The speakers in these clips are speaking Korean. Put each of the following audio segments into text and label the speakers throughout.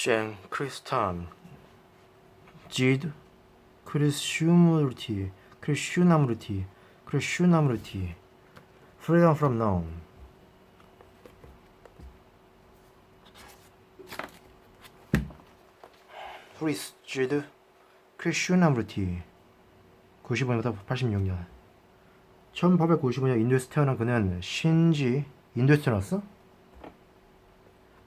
Speaker 1: 젠 크리스탄 지드 크리슈무르티 크리슈나무르티 크리슈나무르티 freedom from now 프리스지드 크리슈나무르티 95년부터 86년 1895년 인도에서 태어난 그는 신지 인도에서 태어났어?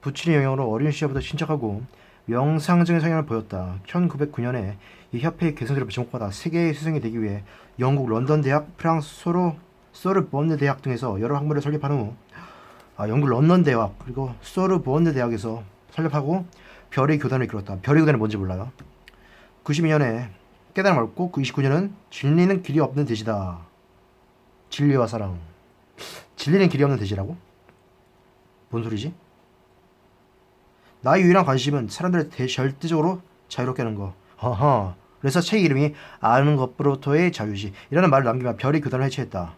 Speaker 1: 부친의 영향으로 어린 시절부터 신착하고 명상적인 성향을 보였다. 1909년에 이 협회의 개선제를 지목받아 세계의 스승이 되기 위해 영국 런던 대학, 프랑스 소르본네 대학 등에서 여러 학문을 설립한 후 영국 런던 대학 그리고 소르본네 대학에서 설립하고 별의 교단을 이끌었다. 별의 교단이 뭔지 몰라요. 92년에 깨달음을 얻고 29년은 진리는 길이 없는 대지다. 진리와 사랑. 진리는 길이 없는 대지라고? 뭔 소리지? 나의 유일한 관심은 사람들을 절대적으로 자유롭게 하는 거. 허허. 그래서 책 이름이 아는 것부터의 자유지. 이라는 말을 남기며 별의 교단을 해체했다.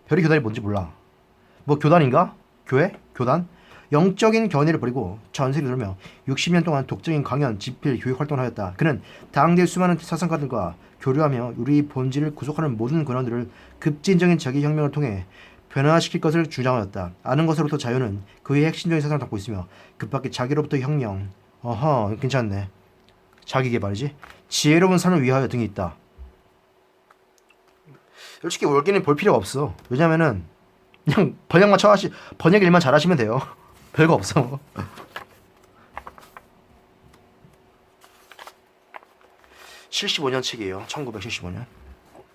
Speaker 1: 별의 교단이 뭔지 몰라. 뭐 교단인가? 교회? 교단? 영적인 견해를 버리고 전세를 누르며 60년 동안 독적인 강연, 집필, 교육 활동을 하였다. 그는 당대의 수많은 사상가들과 교류하며 우리 본질을 구속하는 모든 권한들을 급진적인 자기혁명을 통해 변화시킬 것을 주장하였다. 아는 것으로부터 자유는 그의 핵심적인 사상을 담고 있으며 그 밖에 자기로부터 혁명, 어허 괜찮네. 자기개발이지. 지혜로운 삶을 위하여 등이 있다. 솔직히 월기는 볼 필요가 없어. 왜냐면은 그냥 번역 일만 잘하시면 돼요. 별거 없어. 75년 책이에요. 1975년.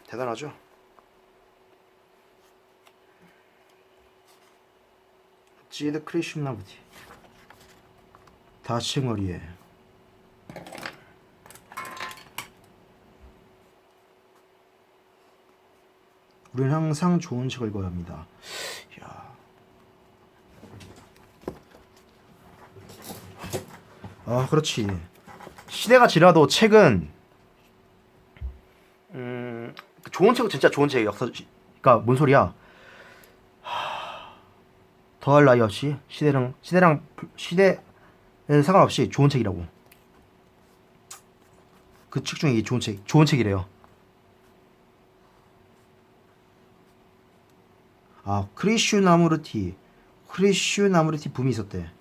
Speaker 1: 대단하죠? 지드 크리슈나부티 다치머리에 우리는 항상 좋은 책을 읽어야 합니다. 이야. 그렇지. 시대가 지나도 책은 좋은 책은 진짜 좋은 책이에요. 그러니까 뭔 소리야? 더할 나위 없이 시대에 상관없이 좋은 책이라고. 그 책 중에 이게 좋은 책이래요. 크리슈나무르티 붐이 있었대.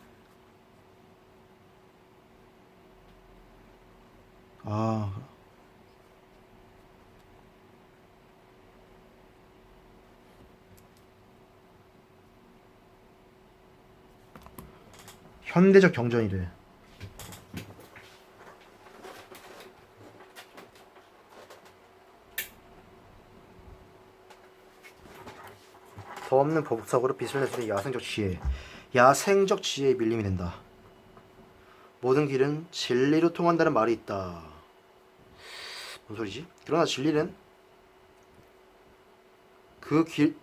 Speaker 1: 현대적 경전이래. 더 없는 법석으로 빛을 내주는 야생적 지혜에 밀림이 된다. 모든 길은 진리로 통한다는 말이 있다. 뭔 소리지? 그러나 진리는 그 길을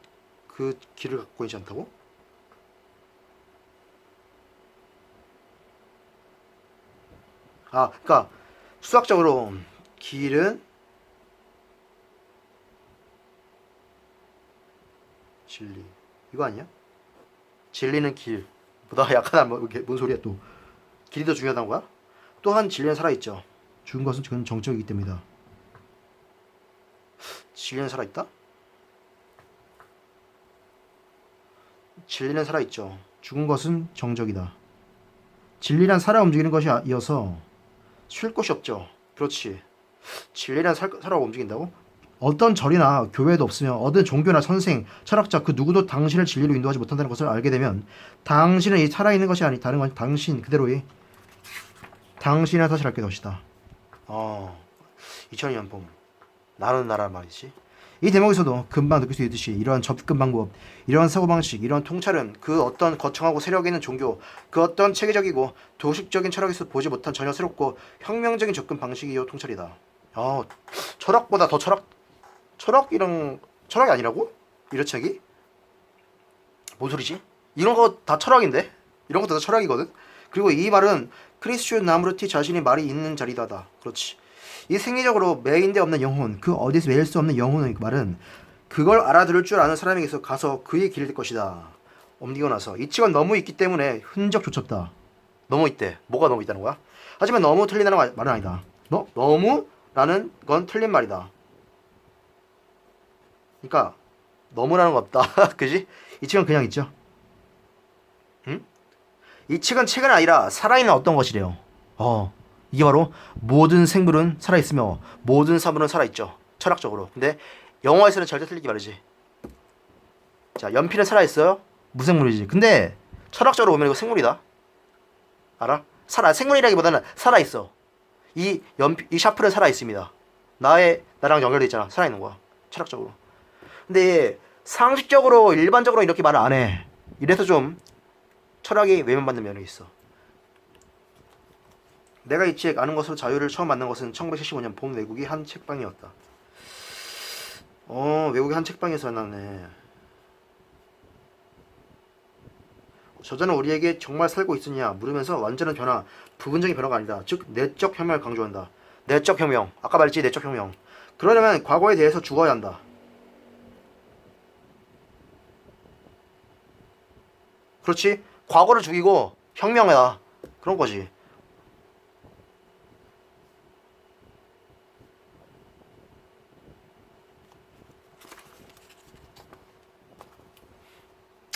Speaker 1: 갖고 있지 않다고? 그러니까 수학적으로 길은 진리 이거 아니야? 진리는 길보다 약하다. 뭔 소리야 또. 길이 더 중요하다는 거야? 또한 진리는 살아있죠. 죽은 것은 그건 정적이기 때문이다. 진리는 살아있다? 진리는 살아있죠. 죽은 것은 정적이다. 진리란 살아 움직이는 것이 이어서 쉴 곳이 없죠. 그렇지. 진리란 살아 움직인다고? 어떤 절이나 교회도 없으며 어떤 종교나 선생, 철학자 그 누구도 당신을 진리로 인도하지 못한다는 것을 알게 되면 당신은 이 살아있는 것이 아니 다른 건 당신 그대로의 당신이나 사실 알게 될 것이다. 2002년 봄 나는 나라 말이지. 이 대목에서도 금방 느낄 수 있듯이 이러한 접근 방법, 이러한 사고방식, 이러한 통찰은 그 어떤 거창하고 세력 있는 종교, 그 어떤 체계적이고 도식적인 철학에서 보지 못한 전혀 새롭고 혁명적인 접근 방식이요 통찰이다. 철학보다 더 철학이 아니라고? 이런 책이? 뭔 소리지? 이런 거 다 철학인데? 이런 것도 다 철학이거든? 그리고 이 말은 크리스슈나무르티 자신이 말이 있는 자리다다. 그렇지. 이 생리적으로 매인데 없는 영혼, 그 어디서 매일 수 없는 영혼의 말은 그걸 알아들을 줄 아는 사람에게서 가서 그의 길일 것이다. 옮기고 나서 이 책은 너무 있기 때문에 흔적조차 없다. 너무 있대. 뭐가 너무 있다는 거야? 하지만 너무 틀린다는 말은 아니다. 너무라는 건 틀린 말이다. 그러니까 너무라는 거 없다. 그지? 이 책은 그냥 있죠. 응? 이 책은 책은 아니라 살아있는 어떤 것이래요. 이게 바로 모든 생물은 살아있으며 모든 사물은 살아있죠. 철학적으로. 근데 영어에서는 절대 틀리기 말이지. 자, 연필은 살아있어요? 무생물이지. 근데 철학적으로 보면 이거 생물이다. 알아? 생물이라기보다는 살아있어. 이 샤프는 살아있습니다. 나랑 연결돼 있잖아. 살아있는 거야. 철학적으로. 근데 상식적으로 일반적으로 이렇게 말을 안 해. 이래서 좀 철학이 외면받는 면이 있어. 내가 이 책 아는 것으로 자유를 처음 만난 것은 1975년 봄 외국의 한 책방이었다. 외국의 한 책방에서 만났네. 저자는 우리에게 정말 살고 있으냐 물으면서 완전한 변화, 부분적인 변화가 아니다. 즉 내적 혁명을 강조한다. 내적 혁명. 아까 말했지 내적 혁명. 그러려면 과거에 대해서 죽어야 한다. 그렇지? 과거를 죽이고 혁명해라. 그런 거지.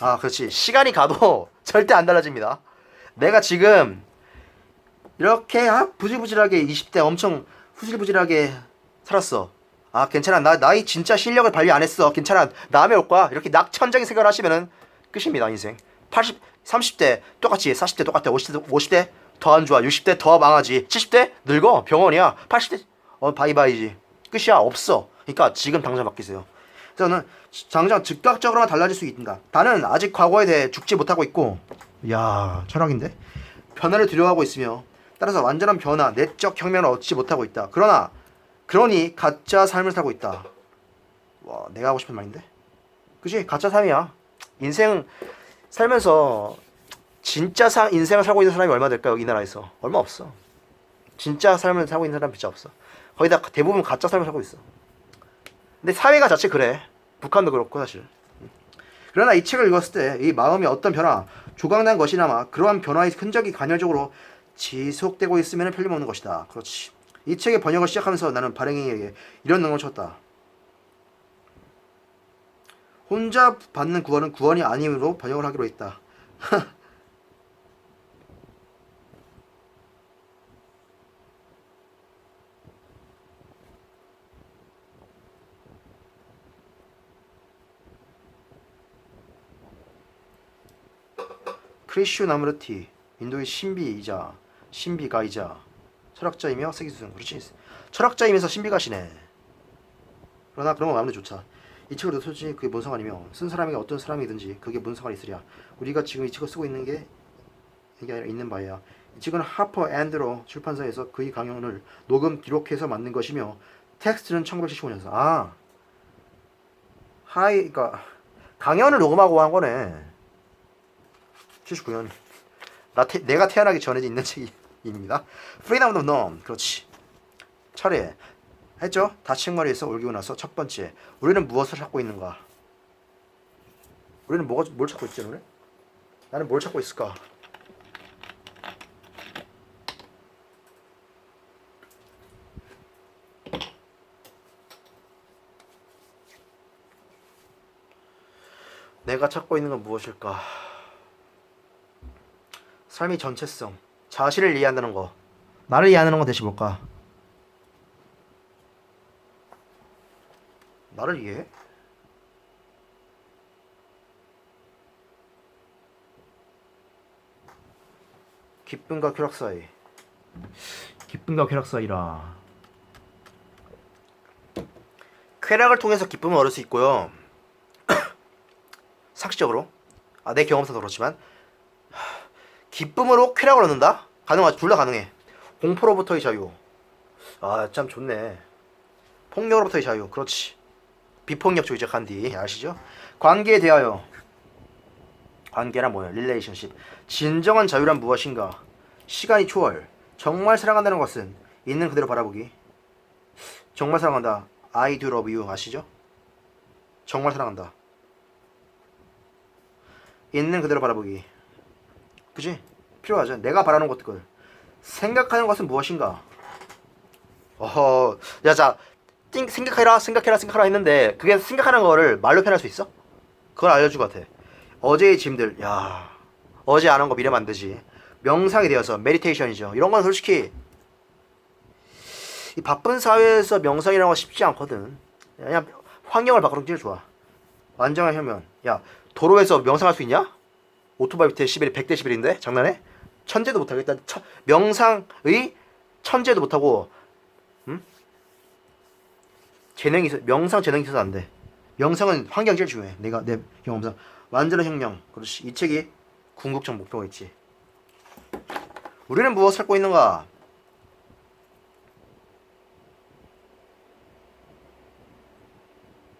Speaker 1: 아, 그렇지. 시간이 가도 절대 안 달라집니다. 내가 지금 이렇게 부질부질하게 20대 엄청 후질부질하게 살았어. 아, 괜찮아. 나이 진짜 실력을 발휘 안 했어. 괜찮아. 다음에 올 거야. 이렇게 낙천적인 생각을 하시면은 끝입니다, 인생. 30대 똑같이, 40대 똑같아. 50대 더 안 좋아. 60대 더 망하지. 70대 늙어. 병원이야. 80대 바이바이지. 끝이야. 없어. 그러니까 지금 당장 바뀌세요. 저는 당장 즉각적으로만 달라질 수 있다. 나는 아직 과거에 대해 죽지 못하고 있고, 야 철학인데? 변화를 두려워하고 있으며 따라서 완전한 변화, 내적 혁명을 얻지 못하고 있다. 그러니 가짜 삶을 살고 있다. 와, 내가 하고 싶은 말인데? 그치? 가짜 삶이야. 인생 살면서 진짜 인생을 살고 있는 사람이 얼마 될까요? 이 나라에서 얼마 없어. 진짜 삶을 살고 있는 사람 진짜 없어. 거의 다 대부분 가짜 삶을 살고 있어. 근데 사회가 자체 그래. 북한도 그렇고 사실. 그러나 이 책을 읽었을 때 이 마음이 어떤 변화, 조각난 것이나마 그러한 변화의 흔적이 간헐적으로 지속되고 있으면 틀림없는 것이다. 그렇지. 이 책의 번역을 시작하면서 나는 발행인에게 이런 능력을 쳤다. 혼자 받는 구원은 구원이 아니므로 번역을 하기로 했다. 크리슈 나무르티, 인도의 신비가이자 철학자이며 세계수승. 그렇지. 철학자이면서 신비가시네. 그러나 그런 거 마음에 좋다. 이 책을 솔직히 그게 뭔 상관이며 쓴 사람이 어떤 사람이든지 그게 뭔 상관이 있으랴. 우리가 지금 이 책을 쓰고 있는 게 이게 아니라 있는 바야. 이 책은 하퍼 앤드로 출판사에서 그의 강연을 녹음 기록해서 만든 것이며 텍스트는 1975년사. 그러니까 강연을 녹음하고 한 거네. 79년. 내가 태어나기 전에 있는 책입니다. Freedom of Norm. 그렇지. 차례. 했죠? 다친머리에서 올기고 나서 첫 번째. 우리는 무엇을 찾고 있는가? 우리는 뭘 찾고 있지, 오늘? 나는 뭘 찾고 있을까? 내가 찾고 있는 건 무엇일까? 삶의 전체성. 자신을 이해한다는 거. 나를 이해하는 건 대체 뭘까? 나를 이해해? 기쁨과 쾌락 사이. 기쁨과 쾌락 사이라. 쾌락을 통해서 기쁨을 얻을 수 있고요. 상식적으로. 내 경험상도 그렇지만 기쁨으로 쾌락을 얻는다? 가능하지. 둘 다 가능해. 공포로부터의 자유. 참 좋네. 폭력으로부터의 자유. 그렇지. 비폭력주의자 간디 아시죠? 관계에 대하여. 관계란 뭐예요? 릴레이션십. 진정한 자유란 무엇인가? 시간이 초월. 정말 사랑한다는 것은 있는 그대로 바라보기. 정말 사랑한다. I do love you 아시죠? 정말 사랑한다. 있는 그대로 바라보기. 그치? 필요하죠. 내가 바라는 것들. 생각하는 것은 무엇인가? 야, 자, 생각해라 했는데 그게 생각하는 거를 말로 표현할 수 있어? 그걸 알려줄 것 같아. 어제의 짐들, 야, 어제 안 한 거 미래면 안 되지. 명상이 되어서 메디테이션이죠. 이런 건 솔직히 이 바쁜 사회에서 명상이라는 거 쉽지 않거든. 그냥 환경을 바꾸는 게 제일 좋아. 완전한 혁명. 야, 도로에서 명상할 수 있냐? 오토바이 데시벨이 100데시벨인데? 장난해? 천재도 못하겠다. 명상의 천재도 못하고, 응? 명상 재능이 있어서 안 돼. 명상은 환경이 제일 중요해. 내 경험상. 완전한 혁명. 그렇지. 이 책이 궁극적 목표가 있지. 우리는 무엇을 찾고 있는가?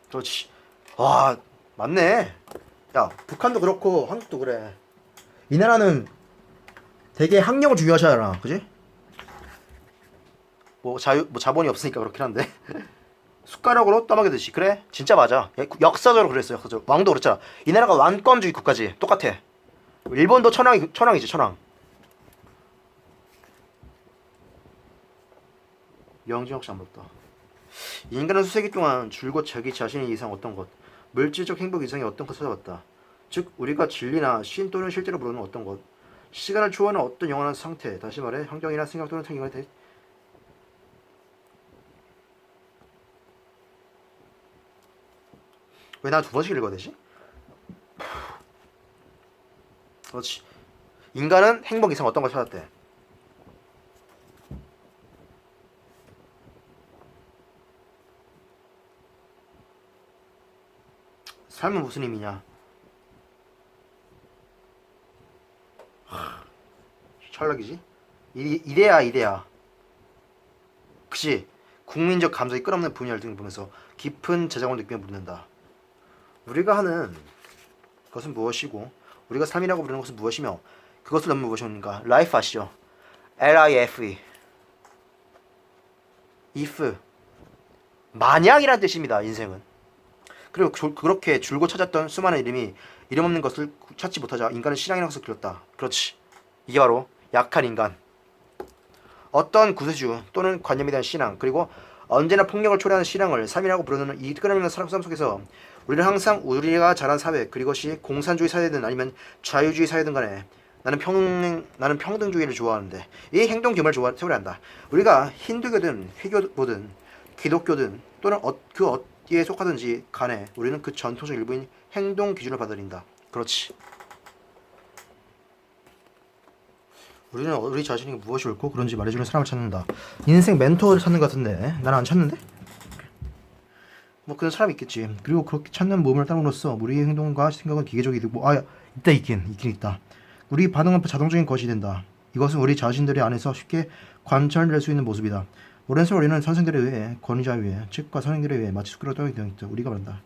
Speaker 1: 그렇지. 와, 맞네. 야, 북한도 그렇고 한국도 그래. 이 나라는 되게 학력을 중요하잖아, 그지? 뭐 자본이 없으니까 그렇긴 한데 숟가락으로 떠먹이듯이. 그래, 진짜 맞아. 역사적으로 그랬어. 역사적으로 왕도 그랬잖아. 이 나라가 왕권주의 국가지. 똑같아. 일본도 천황이지, 천황. 영지혁 씨 안 봤다. 인간은 수세기 동안 줄곧 자기 자신 이상 어떤 것, 물질적 행복 이상의 어떤 것을 찾아왔다. 즉 우리가 진리나 신 또는 실제로 부르는 어떤 것, 시간을 초월하는 어떤 영원한 상태, 다시 말해 환경이나 생각 또는 행위가 돼. 왜 난 두 번씩 읽어야 되지? 그렇지. 인간은 행복 이상 어떤 걸 찾았대. 삶은 무슨 의미냐? 철학이지? 이데야. 그치? 국민적 감정이 끝없는 분열 등을 보면서 깊은 재정을 느끼며 묻는다. 우리가 하는 것은 무엇이고 우리가 삶이라고 부르는 것은 무엇이며 그것을 넘는 무엇인가? 라이프 아시죠? Life. if. 만약이란 뜻입니다. 인생은. 그리고 그렇게 줄곧 찾았던 수많은 이름 없는 것을 찾지 못하자 인간은 신앙이라는 것을 그렸다. 그렇지. 이게 바로 약한 인간. 어떤 구세주 또는 관념에 대한 신앙, 그리고 언제나 폭력을 초래하는 신앙을 삶이라고 부르는 이 끊임없는 삶 속에서 우리는 항상 우리가 자란 사회, 그것이 공산주의 사회든 아니면 자유주의 사회든 간에 나는 평등주의를 좋아하는데 이 행동 규범을 세우려 한다. 우리가 힌두교든 회교든 기독교든 또는 그 어디에 속하든지 간에 우리는 그 전통적 일부인 행동 기준을 받아들인다. 그렇지. 우리는 우리 자신이 무엇이 옳고 그런지 말해주는 사람을 찾는다. 인생 멘토를 찾는 것 같은데 나는 안 찾는데? 뭐 그런 사람이 있겠지. 그리고 그렇게 찾는 몸을 따름으로써 우리의 행동과 생각은 기계적이고 있긴 있다. 우리 반응은 자동적인 것이 된다. 이것은 우리 자신들의 안에서 쉽게 관찰될 수 있는 모습이다. 오랜 세월 우리는 선생들에 의해, 권위자에 의해, 책과 선생들에 의해 마치 숟가락을 떠야 있다. 우리가 말한다.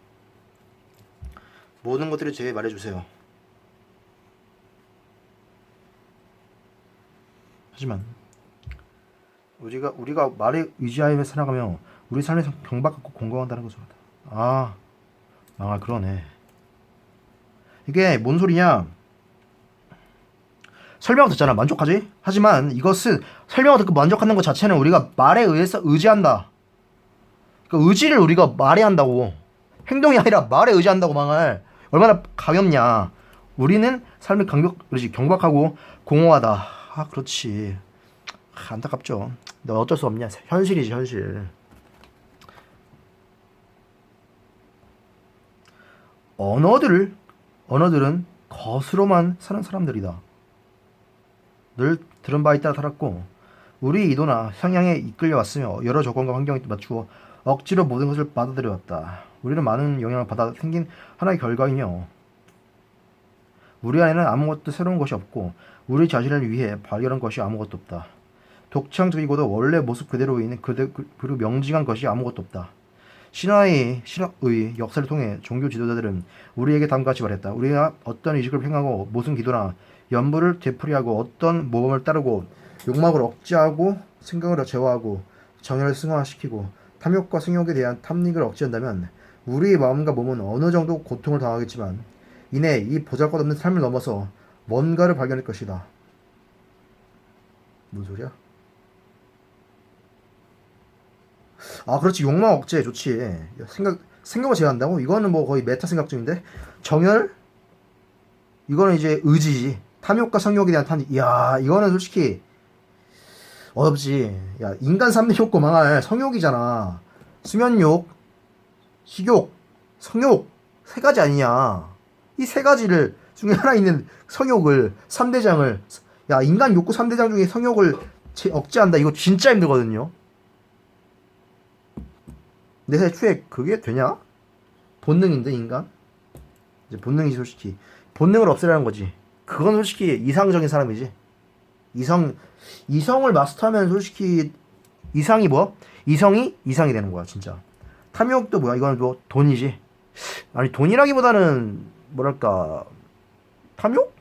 Speaker 1: 모든 것들을 제게 말해주세요. 하지만 우리가 말에 의지하여 살아가며 우리 삶에서 경박하고 공경한다는 것을 알아. 그러네. 이게 뭔 소리냐? 설명 듣잖아. 만족하지? 하지만 이것은 설명을 듣고 만족하는 것 자체는 우리가 말에 의해서 의지한다. 그러니까 의지를 우리가 말에 한다고. 행동이 아니라 말에 의지한다고. 망할. 얼마나 가볍냐. 우리는 삶을 경박하고 공허하다. 그렇지. 안타깝죠. 근데 어쩔 수 없냐. 현실이지, 현실. 언어들은 겉으로만 사는 사람들이다. 늘 들은 바에 따라 살았고 우리 의도나 성향에 이끌려 왔으며 여러 조건과 환경에 맞추어 억지로 모든 것을 받아들여왔다. 우리는 많은 영향을 받아 생긴 하나의 결과이며 우리 안에는 아무것도 새로운 것이 없고 우리 자신을 위해 발견한 것이 아무것도 없다. 독창적이고도 원래 모습 그대로인 그리고 명징한 것이 아무것도 없다. 신화의 역사를 통해 종교 지도자들은 우리에게 다음같이 말했다. 우리가 어떤 의식을 행하고 무슨 기도나 연부를 되풀이하고 어떤 모범을 따르고 욕망을 억제하고 생각을 제어하고 정열을 승화시키고 탐욕과性欲에 대한 탐닉을 억제한다면 우리의 마음과 몸은 어느 정도 고통을 당하겠지만 이내 이 보잘것없는 삶을 넘어서 뭔가를 발견할 것이다. 뭔 소리야? 아 그렇지 욕망 억제 좋지. 생각을 제외한다고? 이거는 뭐 거의 메타 생각 중인데 정열? 이거는 이제 의지지. 탐욕과 성욕에 대한 이야 이거는 솔직히 어렵지. 야 인간 3대 욕구 망할 성욕이잖아. 수면욕, 식욕, 성욕 세 가지 아니냐. 이 세 가지를 중에 하나 있는 성욕을 3대장을 야 인간 욕구 3대장 중에 성욕을 억제한다. 이거 진짜 힘들거든요. 내 애초에 그게 되냐? 본능인데 인간? 이제 본능이지 솔직히. 본능을 없애라는 거지. 그건 솔직히 이상적인 사람이지. 이성을 마스터하면 솔직히 이상이 뭐? 이상이 되는 거야 진짜. 탐욕도 뭐야? 이거는 뭐 돈이지. 아니 돈이라기보다는 뭐랄까 탐욕?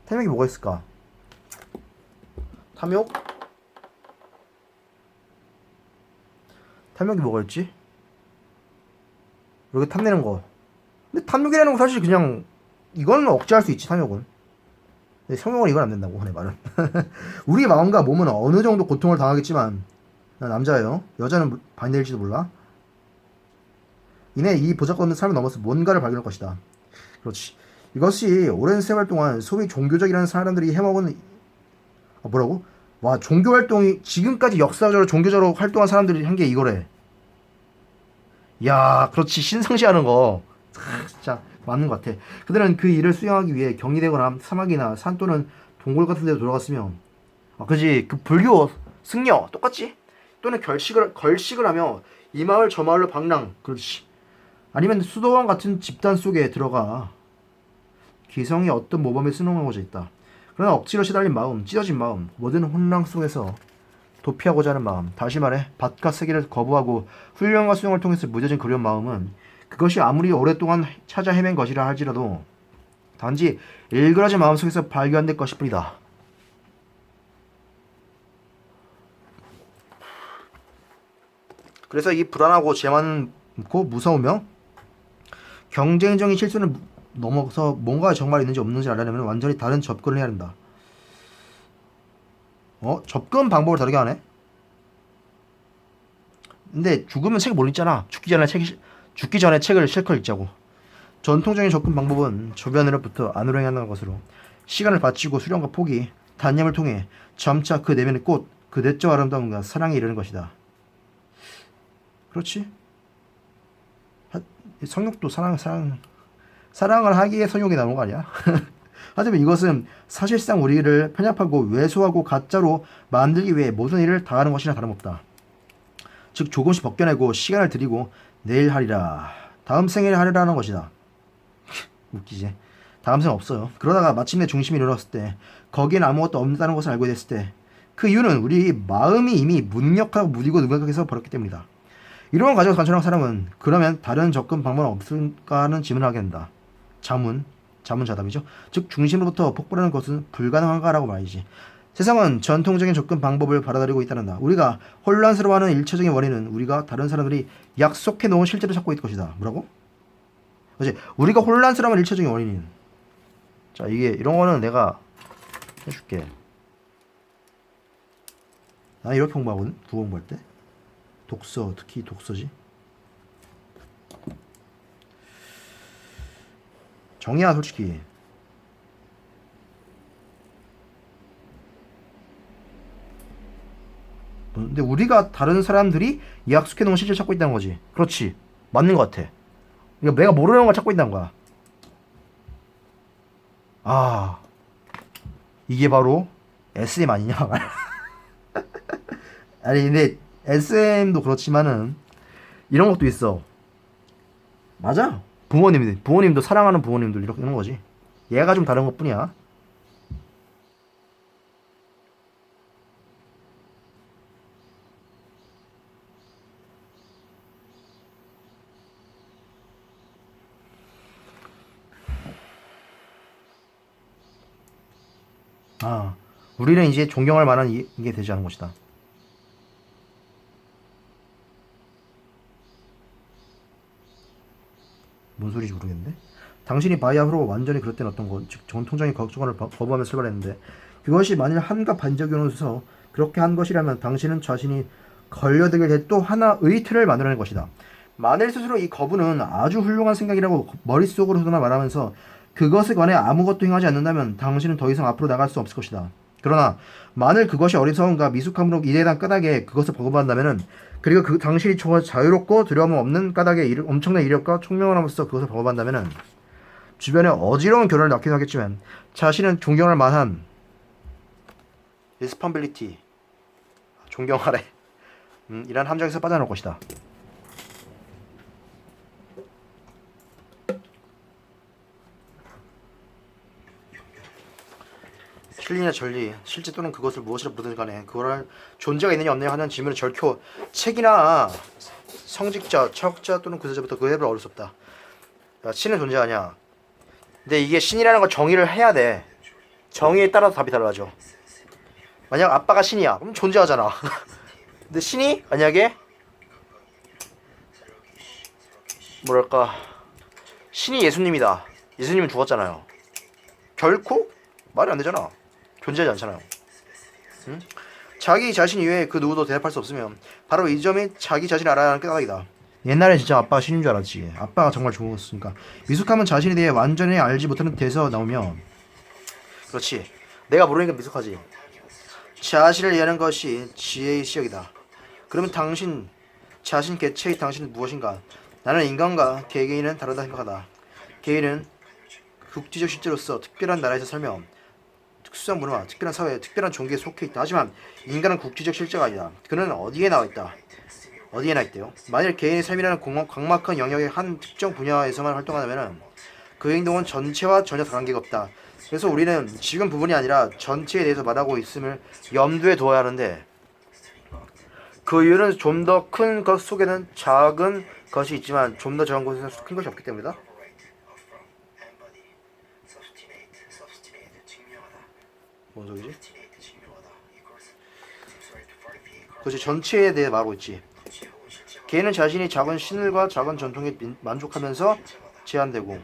Speaker 1: 탐욕이 뭐가 있을까? 탐욕? 탐욕이 뭐가 있지? 이렇게 탐내는 거. 근데 탐욕이라는 건 사실 그냥 이건 억제할 수 있지 탐욕은. 근데 성욕은 이건 안 된다고 내 말은. 우리 마음과 몸은 어느 정도 고통을 당하겠지만 난 남자예요. 여자는 반대일지도 몰라. 이내 이 보잘것없는 삶을 넘어서 뭔가를 발견할 것이다. 그렇지. 이것이 오랜 세월 동안 소위 종교적이라는 사람들이 해먹은 뭐라고? 와 종교 활동이 지금까지 역사적으로 종교적으로 활동한 사람들이 한 게 이거래. 야 그렇지 신성시하는 거. 진짜 맞는 것 같아. 그들은 그 일을 수행하기 위해 경이되거나 사막이나 산 또는 동굴 같은 데 돌아갔으면 그지 그 불교 승려 똑같지? 또는 걸식을 하며 이 마을 저 마을로 방랑 그렇지. 아니면 수도원 같은 집단 속에 들어가 기성이 어떤 모범에 순응하고자 있다. 그러나 억지로 시달린 마음, 찢어진 마음, 모든 혼란 속에서 도피하고자 하는 마음, 다시 말해 바깥 세계를 거부하고 훈련과 수용을 통해서 무뎌진 그리운 마음은 그것이 아무리 오랫동안 찾아 헤맨 것이라 할지라도 단지 일그러진 마음속에서 발견될 것일 뿐이다. 그래서 이 불안하고 재만고 무서우며 경쟁적인 실수를 넘어서 뭔가 정말 있는지 없는지 알려면 완전히 다른 접근을 해야 한다. 접근 방법을 다르게 하네? 근데 죽으면 책을 못 읽잖아. 죽기 전에 책을 실컷 읽자고. 전통적인 접근 방법은 주변으로부터 안으로 향하는 것으로 시간을 바치고 수련과 포기, 단념을 통해 점차 그 내면의 꽃, 그 내적 아름다움과 사랑에 이르는 것이다. 그렇지? 성욕도 사랑을 하기에 성욕이 나오는 거 아니야? 하지만 이것은 사실상 우리를 편협하고 왜소하고 가짜로 만들기 위해 모든 일을 다하는 것이나 다름없다. 즉 조금씩 벗겨내고 시간을 들이고 내일 하리라 다음 생일에 하리라는 것이다. 웃기지? 다음 생 없어요. 그러다가 마침내 중심이 이르렀을 때 거기엔 아무것도 없다는 것을 알게 됐을 때 그 이유는 우리 마음이 이미 무력하고 무디고 누각해서 버렸기 때문이다. 이런 걸 가지고 관찰한 사람은 그러면 다른 접근 방법은 없을까 하는 질문을 하게 된다. 자문자답이죠. 즉 중심으로부터 폭발하는 것은 불가능한가라고 말이지. 세상은 전통적인 접근 방법을 받아들이고 있다는다. 우리가 혼란스러워하는 일차적인 원인은 우리가 다른 사람들이 약속해 놓은 실제를 찾고 있을 것이다. 뭐라고? 그렇지. 우리가 혼란스러워하는 일차적인 원인은 자 이게 이런 거는 내가 해줄게. 나 이렇게 공부하거든. 국어 공부할 때. 독서 특히 독서지. 정의야 솔직히. 근데 우리가 다른 사람들이 약속해 놓은 실체를 찾고 있다는 거지. 그렇지. 맞는 것 같아. 그러니까 내가 모르는 걸 찾고 있다는 거야. 아, 이게 바로 SM 아니냐? 아니 근데 SM도 그렇지만은 이런 것도 있어. 맞아. 부모님도 사랑하는 부모님들 이렇게 하는 거지. 얘가 좀 다른 것뿐이야. 아, 우리는 이제 존경할 만한 이게 되지 않은 것이다. 뭔 소리인지 모르겠는데? 당신이 바야흐로 완전히 그릇된 어떤 것, 즉 전통적인 걱정을 거부하며 출발했는데 그것이 만일 한가 반적이어서 그렇게 한 것이라면 당신은 자신이 걸려들게 될 또 하나의 틀을 만들어낸 것이다. 마늘 스스로 이 거부는 아주 훌륭한 생각이라고 머릿속으로서나 말하면서 그것에 관해 아무것도 행하지 않는다면 당신은 더 이상 앞으로 나갈 수 없을 것이다. 그러나 만일 그것이 어리석음과 미숙함으로 이대한 까닭에 그것을 버거워한다면은 그리고 그 당신이 자유롭고 두려움 없는 까닭에 엄청난 이력과 총명을 함으로써 그것을 버거워한다면은 주변에 어지러운 결혼을 낳긴 하겠지만 자신은 존경할 만한 리스폰빌리티 존경하래 이란 함정에서 빠져나올 것이다. 진리나 전리, 실제 또는 그것을 무엇이라 부르든 간에 그거를 존재가 있느냐 없느냐 하는 질문을 절코 책이나 성직자, 철학자 또는 구세자부터 그 해를 얻을 수 없다. 야, 신은 존재하냐? 근데 이게 신이라는 걸 정의를 해야 돼. 정의에 따라서 답이 달라져. 만약 아빠가 신이야, 그럼 존재하잖아. 근데 신이 만약에 뭐랄까 신이 예수님이다. 예수님은 죽었잖아요. 결코 말이 안 되잖아. 존재하지 않잖아요. 응? 자기 자신 이외에 그 누구도 대답할 수 없으면 바로 이 점이 자기 자신을 알아야 하는 깨달음이다. 옛날에 진짜 아빠가 신인 줄 알았지. 아빠가 정말 죽었으니까. 미숙함은 자신에 대해 완전히 알지 못하는 데서 나오면 그렇지. 내가 모르니까 미숙하지. 자신을 이해하는 것이 지혜의 시역이다. 그러면 당신 자신 개체의 당신은 무엇인가? 나는 인간과 개개인은 다르다 생각하다. 개인은 국지적 실제로서 특별한 나라에서 살며 특수한 문화, 특별한 사회, 특별한 종교에 속해 있다. 하지만 인간은 국지적 실제가 아니다. 그는 어디에 나와 있다. 어디에나 있대요. 만일 개인의 삶이라는 광막한 영역의 한 특정 분야에서만 활동한다면 그 행동은 전체와 전혀 관계가 없다. 그래서 우리는 지금 부분이 아니라 전체에 대해서 말하고 있음을 염두에 두어야 하는데 그 이유는 좀 더 큰 것 속에는 작은 것이 있지만 좀 더 적은 곳에는 큰 것이 없기 때문이다. 뭔 소리지? 그렇지. 전체에 대해 말하고 있지. 개인은 자신이 작은 신을과 작은 전통에 만족하면서 제한되고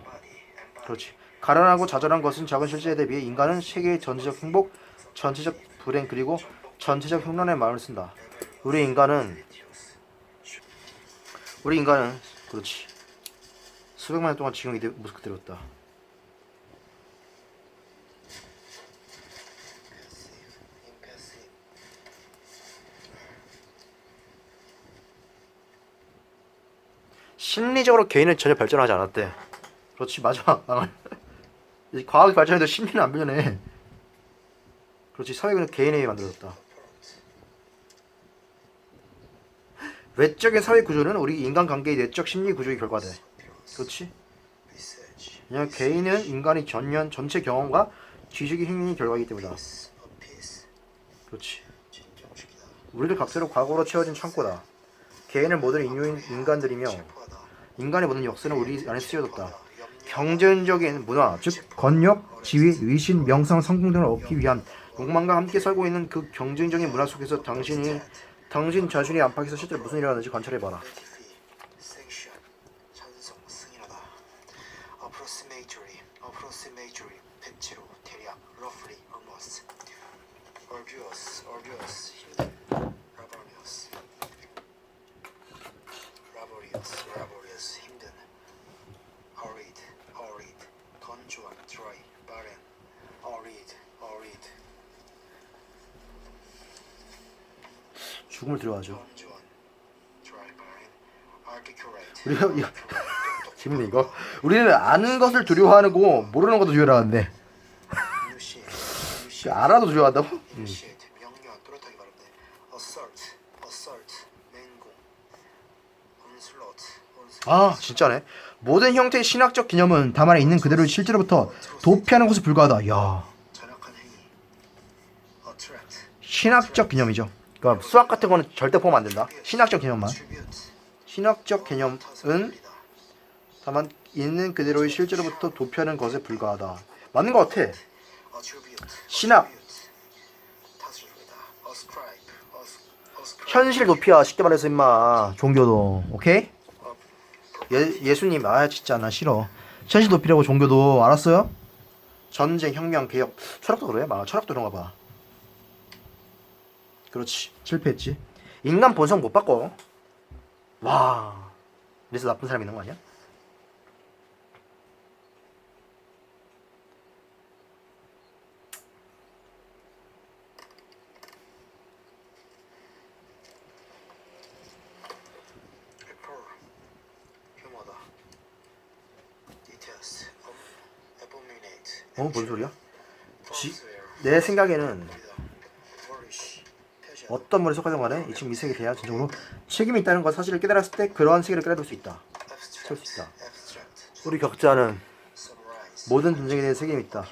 Speaker 1: 그렇지. 가련하고 자잘한 것은 작은 실제에 대비해 인간은 세계의 전체적 행복, 전체적 불행 그리고 전체적 흉년의 마음을 쓴다. 우리 인간은 그렇지. 수백만 년 동안 지금 이 모습 그대로였다. 심리적으로 개인은 전혀 발전하지 않았대. 그렇지. 맞아. 과학이 발전해도 심리는 안 발전해. 그렇지. 사회는 개인에 의해 만들어졌다. 외적인 사회 구조는 우리 인간관계의 내적 심리 구조의 결과돼. 그렇지. 그냥 개인은 인간의 전체 경험과 지식의 행위의 결과이기 때문이다. 그렇지. 우리들 각자로 과거로 채워진 창고다. 개인은 모든 인간들이며 인간의 모든 역사는 우리 안에 쓰여졌다. 경쟁적인 문화, 즉 권력, 지위, 위신, 명성, 성공 등을 얻기 위한 욕망과 함께 살고 있는 그 경쟁적인 문화 속에서 당신 자신이 안팎에서 실제로 무슨 일을 하는지 관찰해봐라. 죽음을 두려워하죠. 우리가 이거 재밌네 이거. 우리는 아는 것을 두려워하고 모르는 것도 두려워하는데 알아도 두려워한다고? 아 진짜네. 모든 형태의 신학적 개념은 다만 있는 그대로 실제로부터 도피하는 것에 불과하다. 야, 신학적 개념이죠. 그러니까 수학 같은 거는 절대 포함 안 된다. 신학적 개념만. 신학적 개념은 다만 있는 그대로의 실제로부터 도피하는 것에 불과하다. 맞는 것 같아. 신학. 현실 도피야. 쉽게 말해서 임마. 종교도. 오케이? 예수님. 아 진짜 나 싫어. 셋이 도피라고 종교도 알았어요? 전쟁, 혁명, 개혁. 철학도 그래? 막 철학도 그런가 봐. 그렇지. 실패했지. 인간 본성 못 바꿔. 와. 그래서 나쁜 사람 있는 거 아니야? 뭔 소리야? 내 생각에는 어떤 물에 속하든 간에 지금 이 세계에 대한 진정으로 책임이 있다는 것 사실을 깨달았을 때 그러한 세계를 깨달을 수 있다. 설 수 있다. 우리 각자는 모든 전쟁에 대해 책임이 있다.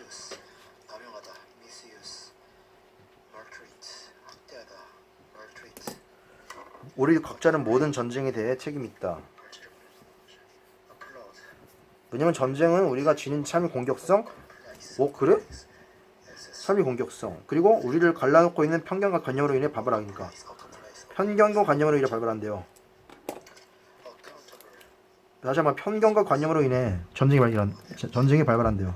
Speaker 1: 우리 각자는 모든 전쟁에 대해 책임이 있다. 왜냐면 전쟁은 우리가 지닌 참의 공격성, 그래? 참의 공격성, 그리고 우리를 갈라놓고 있는 편견과 관념으로 인해 발발하니까. 편견과 관념으로 인해 발발한대요. 다시 한번 편견과 관념으로 인해 전쟁이 발발한대요.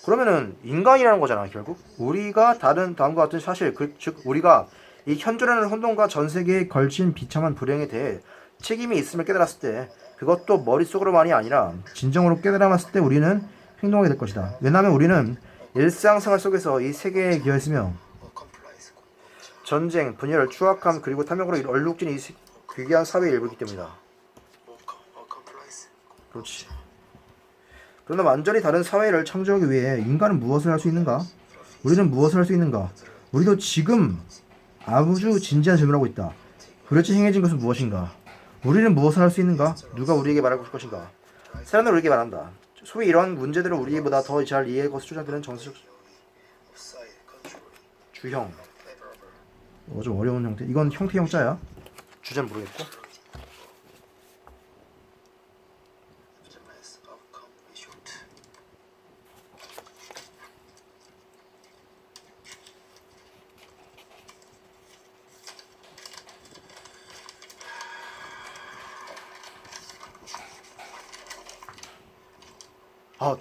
Speaker 1: 그러면은 인간이라는 거잖아. 결국 우리가 다음과 같은 사실, 즉 우리가 이 현존하는 혼돈과 전 세계에 걸친 비참한 불행에 대해 책임이 있음을 깨달았을 때, 그것도 머릿속으로만이 아니라 진정으로 깨달았을 때 우리는 행동하게 될 것이다. 왜냐하면 우리는 일상생활 속에서 이 세계에 기여했으며 전쟁, 분열, 추악함, 그리고 탐욕으로 얼룩진 이 귀귀한 사회의 일부이기 때문이다. 그렇지. 그러나 완전히 다른 사회를 창조하기 위해 인간은 무엇을 할 수 있는가? 우리는 무엇을 할 수 있는가? 우리도 지금 아주 진지한 질문을 하고 있다. 도대체 행해진 것은 무엇인가? 우리는 무엇을 할 수 있는가? 누가 우리에게 말하고 싶을 것인가? 사람은 우리에게 말한다. 소위 이러한 문제들을 우리보다 더 잘 이해할 것을 주장되는 정서적 주형. 좀 어려운 형태. 이건 형태 형자야. 주제는 모르겠고.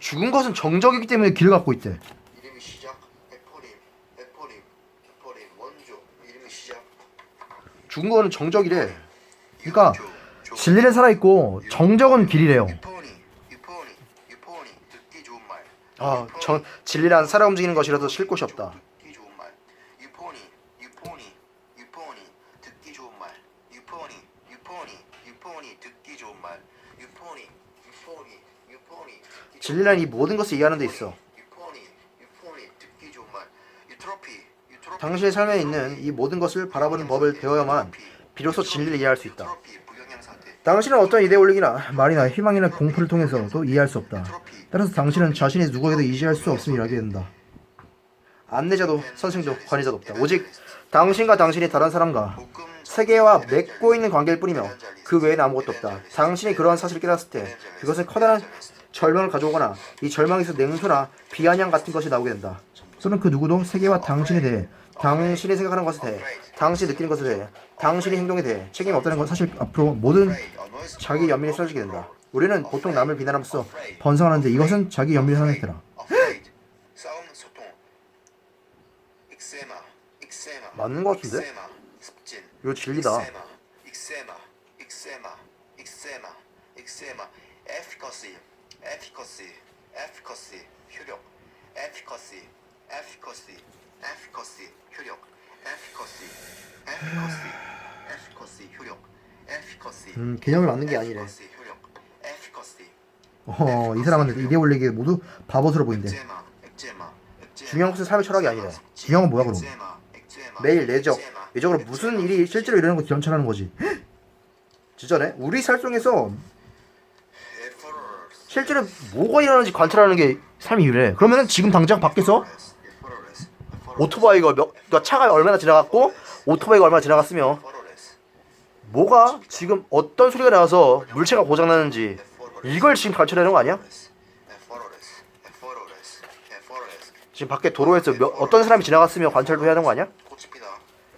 Speaker 1: 죽은 것은 정적이기 때문에 길을 갖고 있대.
Speaker 2: 이름이 시작, 에포님, 원조, 이름이 시작.
Speaker 1: 죽은 거는 정적이래. 그러니까 진리는 살아있고 정적은 길이래요.
Speaker 2: 유포니, 듣기 좋은 말.
Speaker 1: 진리란 살아 움직이는 것이라도 쉴 곳이 없다.
Speaker 2: 듣기 좋은 말. 유포니, 듣기 좋은 말. 유포니, 듣기 좋은 말. 유포니.
Speaker 1: 진리란 이 모든 것을 이해하는 데 있어.
Speaker 2: 듣기 좋은 말. 유트로피.
Speaker 1: 당신의 삶에 있는 이 모든 것을 바라보는 법을 배워야만 비로소 진리를 이해할 수 있다. 당신은 어떤 이데올로기나 말이나 희망이나 공포를 통해서도 이해할 수 없다. 따라서 당신은 자신이 누구에게도 의지할 수 없음을 알게 된다. 안내자도 선생도 관리자도 없다. 오직 당신과 당신이 다른 사람과 세계와 맺고 있는 관계일 뿐이며 그 외에는 아무것도 없다. 당신이 그러한 사실을 깨달았을 때 그것은 커다란 절망을 가져오거나 이 절망에서 냉소나 비아냥 같은 것이 나오게 된다. 또는 그 누구도 세계와 당신에 대해, 당신이 생각하는 것에 대해, 당신이 느끼는 것에 대해, 당신의 행동에 대해 책임이 없다는 건 사실 앞으로 모든 자기 연민이 쏟아지게 된다. 우리는 보통 남을 비난하면서 번성하는데 이것은 자기 연민의 상태라. 맞는 것 같은데? 이거 진리다. 개념이 맞는 게 아니래. 이 사람한테 이데올로기에 모두 바보스러 보인대. 중요한 것은 삶의 철학이 아니래. 중요한 건 뭐야 그럼? 매일 내적으로 무슨 일이 실제로 일어나는 거 견찰하는 거지. 진짜네? 우리 살 속에서 실제로 뭐가 일어나는지 관찰하는 게 삶이 이래. 그러면은 지금 당장 밖에서 오토바이가 차가 얼마나 지나갔고 오토바이가 얼마나 지나갔으며 뭐가 지금 어떤 소리가 나와서 물체가 고장나는지 이걸 지금 관찰하는 거 아니야? 지금 밖에 도로에서 어떤 사람이 지나갔으며 관찰도 해야 하는 거 아니야?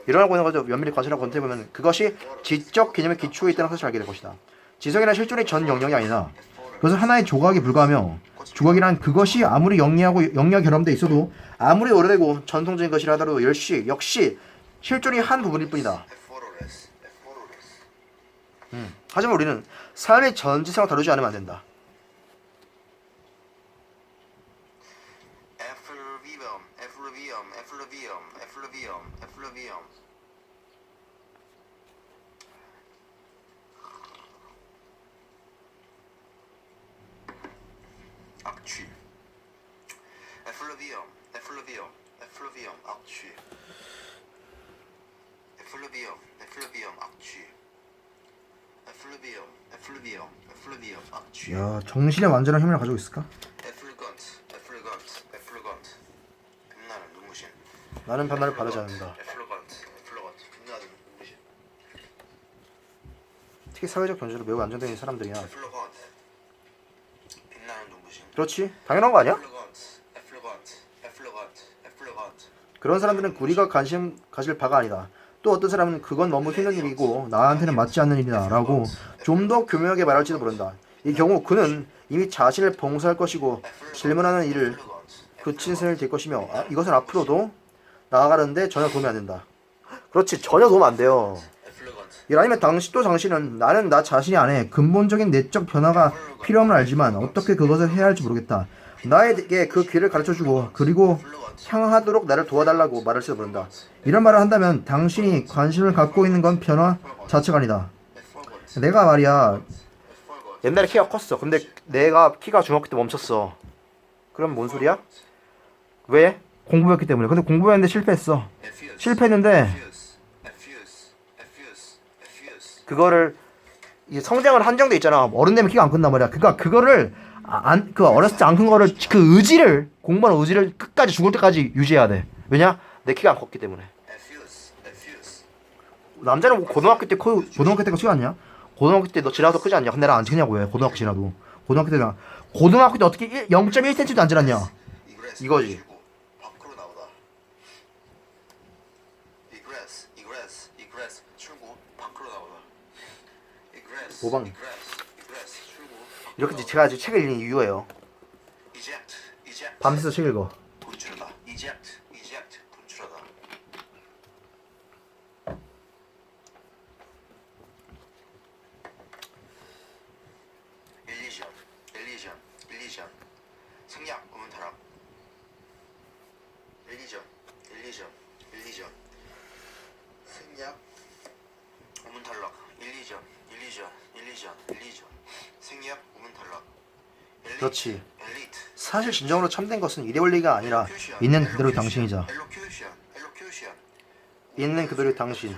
Speaker 1: 일어나고 있는 거죠. 면밀히 관찰하고 검토해보면 그것이 지적 개념의 기초에 있다는 사실을 알게 될 것이다. 지성이란 실존의 전 영역이 아니다. 그것은 하나의 조각에 불과하며 조각이란 그것이 아무리 영리하고 결함돼 있어도 아무리 오래되고 전통적인 것이라 하더라도 역시 실존이 한 부분일 뿐이다.
Speaker 2: effortless, effortless.
Speaker 1: 하지만 우리는 삶의 전지성을 다루지 않으면 안 된다.
Speaker 2: effluvium, effluvium, effluvium, effluvium, effluvium. 악취. effluvium, effluvium, effluvium, 악취. effluvium, effluvium, 악취. effluvium, effluvium, effluvium, 악취.
Speaker 1: 야, 정신의 완전한 힘을 가지고 있을까?
Speaker 2: effulgent, effulgent, effulgent. 빛나는 눈부신.
Speaker 1: 나는 변화를 바라지 않는다.
Speaker 2: effulgent, effulgent. 빛나는 눈부신.
Speaker 1: 특히 사회적 경제로 매우 안정되어 있는 사람들이나
Speaker 2: effulgent. 빛나는 눈부신.
Speaker 1: 그렇지? 당연한 거 아니야?
Speaker 2: effulgent, effulgent, effulgent, effulgent.
Speaker 1: 그런 사람들은 우리가 관심 가질 바가 아니다. 또 어떤 사람은 그건 너무 힘든 일이고 나한테는 맞지 않는 일이다 라고 좀 더 교묘하게 말할지도 모른다. 이 경우 그는 이미 자신을 봉사할 것이고 질문하는 일을 그친 셈을 될 것이며 이것은 앞으로도 나아가는데 전혀 도움이 안 된다. 그렇지, 전혀 도움 안 돼요.
Speaker 2: effulgent.
Speaker 1: 아니면 당신은 나는 나 자신이 안에 근본적인 내적 변화가 필요함을 알지만 어떻게 그것을 해야 할지 모르겠다. 나에게 그 길을 가르쳐주고 그리고 향하도록 나를 도와달라고 말할지도 모른다. 이런 말을 한다면 당신이 관심을 갖고 있는 건 변화 자체가 아니다.
Speaker 2: effulgent.
Speaker 1: 내가 말이야
Speaker 2: effulgent.
Speaker 1: 옛날에 키가 컸어. 근데 내가 키가 중학교 때 멈췄어. 그럼 뭔 소리야? 왜? 공부했기 때문에. 근데 공부했는데 실패했어.
Speaker 2: effuse.
Speaker 1: 실패했는데
Speaker 2: effuse. effuse. effuse. effuse.
Speaker 1: 그거를 이 성장은 한정돼 있잖아. 어른 되면 키가 안 큰단 말이야. 그러니까 그거를 그 어렸을 때 안 큰 거를 그 의지를 공부하는 의지를 끝까지 죽을 때까지 유지해야 돼. 왜냐? 내 키가 안 컸기 때문에.
Speaker 2: effuse. effuse.
Speaker 1: 남자는 뭐 고등학교 때가 크지 않냐? 고등학교 때 너 지나서 크지 않냐? 근데 나 안 크냐고 왜? 고등학교 지나도. 고등학교 때 어떻게 0.1cm도 안 지났냐?
Speaker 2: egress.
Speaker 1: 이거지.
Speaker 2: 줄고 밖으로 나오다. egress. egress. egress. 출구 밖으로 나오다. egress.
Speaker 1: 모방.
Speaker 2: egress. egress. 출구 밖으로
Speaker 1: 이렇게
Speaker 2: 나오다.
Speaker 1: 제가 지금 책을 읽는 이유예요.
Speaker 2: eject. eject.
Speaker 1: 밤새서 책 읽어.
Speaker 2: 분출하다. eject. eject. 분출하다. illusion. illusion. illusion. 생략. 의문타락. illusion. illusion. illusion. 생략. 의문탈락. illusion. illusion. illusion. illusion. 생략. 의문탈락. elite.
Speaker 1: 그렇지.
Speaker 2: elite.
Speaker 1: 사실 진정으로 참된 것은 이래 원리가 아니라 있는 그대로의 당신이자
Speaker 2: elocution. elocution.
Speaker 1: 있는 그대로의 당신.